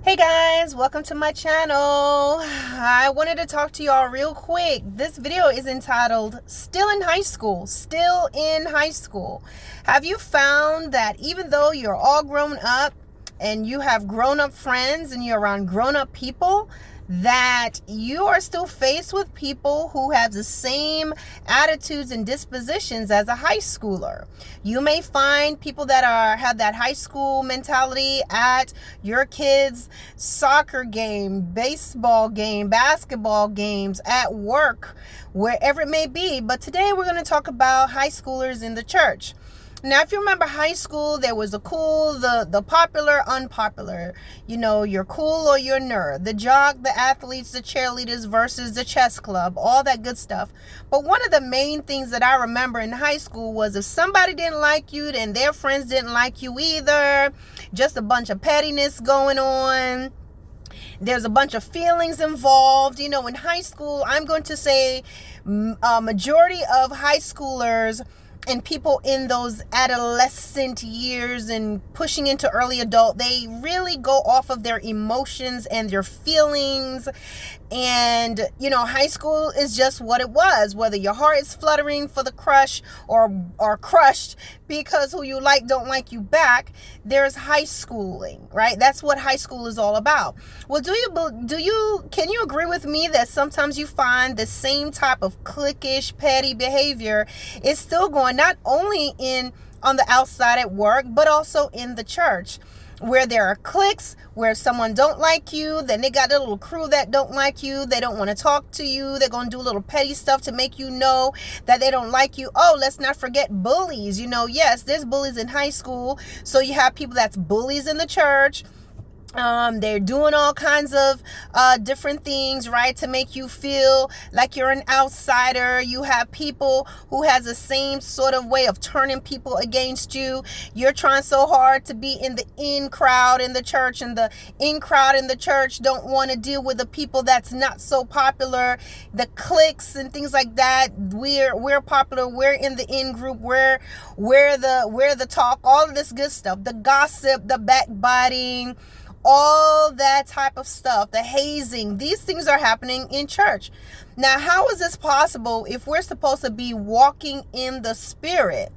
Hey guys, welcome to my channel. I wanted to talk to y'all real quick. This video is entitled Still in High School. Still in High School. Have you found that even though you're all grown up and you have grown up friends and you're around grown up people, that you are still faced with people who have the same attitudes and dispositions as a high schooler? You may find people that have that high school mentality at your kids' soccer game, baseball game, basketball games, at work, wherever it may be. But today we're going to talk about high schoolers in the church. Now, if you remember high school, there was the cool, the popular, unpopular. You know, you're cool or you're nerd. The jock, the athletes, the cheerleaders versus the chess club, all that good stuff. But one of the main things that I remember in high school was if somebody didn't like you and their friends didn't like you either, just a bunch of pettiness going on. There's a bunch of feelings involved. You know, in high school, I'm going to say a majority of high schoolers and people in those adolescent years and pushing into early adult, they really go off of their emotions and their feelings. And, you know, high school is just what it was. Whether your heart is fluttering for the crush or crushed because who you like don't like you back, there's high schooling, right? That's what high school is all about. Well, can you agree with me that sometimes you find the same type of cliquish, petty behavior is still going not only on the outside at work, but also in the church? Where there are cliques, where someone don't like you, then they got a little crew that don't like you, they don't want to talk to you, they're going to do little petty stuff to make you know that they don't like you. Oh, let's not forget bullies. You know, yes, there's bullies in high school, so you have people that's bullies in the church. They're doing all kinds of different things, right, to make you feel like you're an outsider. You have people who has the same sort of way of turning people against you. You're trying so hard to be in the in crowd in the church, and the in crowd in the church don't want to deal with the people that's not so popular, the cliques and things like that. We're popular, we're in the in group, we're the talk, all of this good stuff, the gossip, the backbiting, all that type of stuff, the hazing. These things are happening in church. Now, how is this possible if we're supposed to be walking in the spirit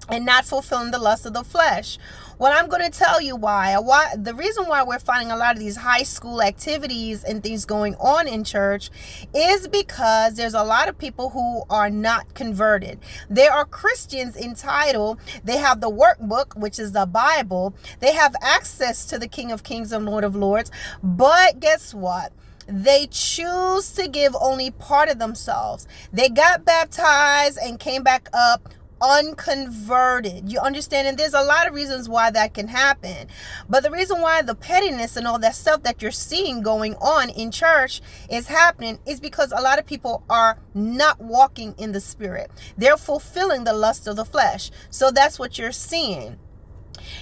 and not fulfilling the lust of the flesh? Well, I'm going to tell you why. The reason why we're finding a lot of these high school activities and things going on in church is because there's a lot of people who are not converted. There are Christians entitled, they have the workbook, which is the Bible. They have access to the King of Kings and Lord of Lords. But guess what? They choose to give only part of themselves. They got baptized and came back up unconverted. You understand? And there's a lot of reasons why that can happen. But the reason why the pettiness and all that stuff that you're seeing going on in church is happening is because a lot of people are not walking in the spirit. They're fulfilling the lust of the flesh. So that's what you're seeing.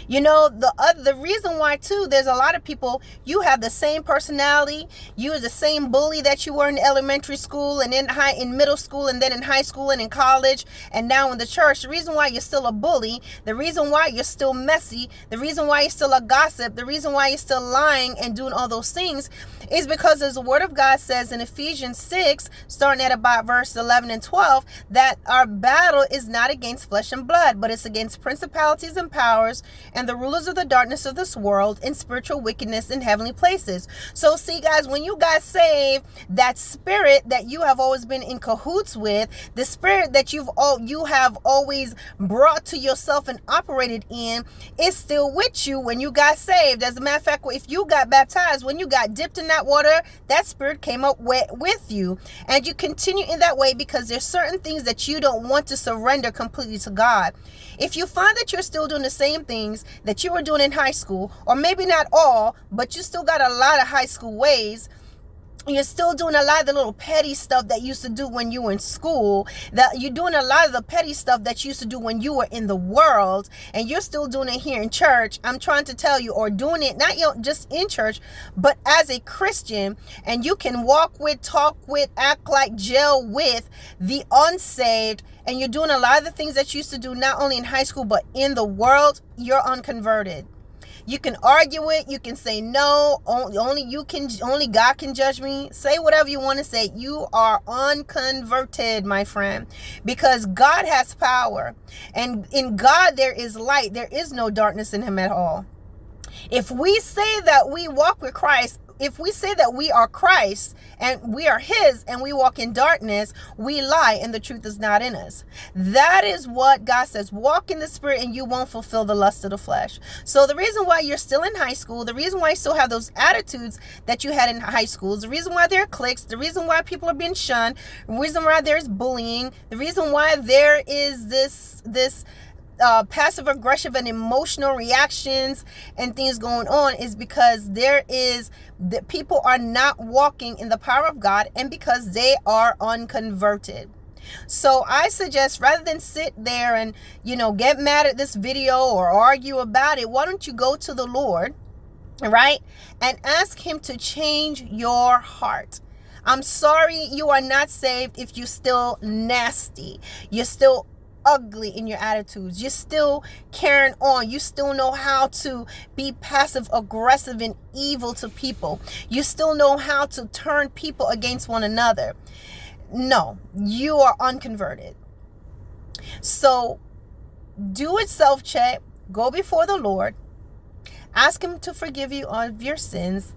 You know, the reason why too, there's a lot of people, you have the same personality, you are the same bully that you were in elementary school and in middle school and then in high school and in college and now in the church. The reason why you're still a bully, the reason why you're still messy, the reason why you're still a gossip, the reason why you're still lying and doing all those things is because, as the word of God says in Ephesians 6, starting at about verse 11 and 12, that our battle is not against flesh and blood, but it's against principalities and powers and the rulers of the darkness of this world and spiritual wickedness in heavenly places. So see, guys, when you got saved, that spirit that you have always been in cahoots with, the spirit that you have always brought to yourself and operated in, is still with you when you got saved. As a matter of fact, if you got baptized, when you got dipped in that water, that spirit came up with you, and you continue in that way because there's certain things that you don't want to surrender completely to God. If you find that you're still doing the same things that you were doing in high school, or maybe not all, but you still got a lot of high school ways, you're still doing a lot of the little petty stuff that you used to do when you were in school, that you're doing a lot of the petty stuff that you used to do when you were in the world, and you're still doing it here in church. I'm trying to tell you, or doing it not just in church, but as a Christian, and you can walk with, talk with, act like, gel with the unsaved, and you're doing a lot of the things that you used to do not only in high school but in the world, you're unconverted. You can argue it. You can say no. Only God can judge me. Say whatever you want to say. You are unconverted, my friend, because God has power, and in God there is light. There is no darkness in him at all. If we say that we walk with Christ, if we say that we are Christ and we are his and we walk in darkness, we lie and the truth is not in us. That is what God says. Walk in the spirit and you won't fulfill the lust of the flesh. So the reason why you're still in high school, the reason why you still have those attitudes that you had in high school, the reason why there are cliques, the reason why people are being shunned, the reason why there's bullying, the reason why there is this passive aggressive and emotional reactions and things going on is because the people are not walking in the power of God, and because they are unconverted. So I suggest, rather than sit there and get mad at this video or argue about it, why don't you go to the Lord, right, and ask him to change your heart. I'm sorry you are not saved if you're still nasty, you're still ugly in your attitudes, you're still carrying on, you still know how to be passive aggressive and evil to people, you still know how to turn people against one another. No, you are unconverted. So do a self-check, go before the Lord, ask him to forgive you of your sins,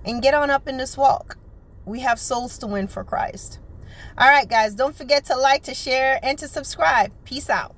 and get on up in this walk. We have souls to win for Christ. All right, guys, don't forget to like, to share, and to subscribe. Peace out.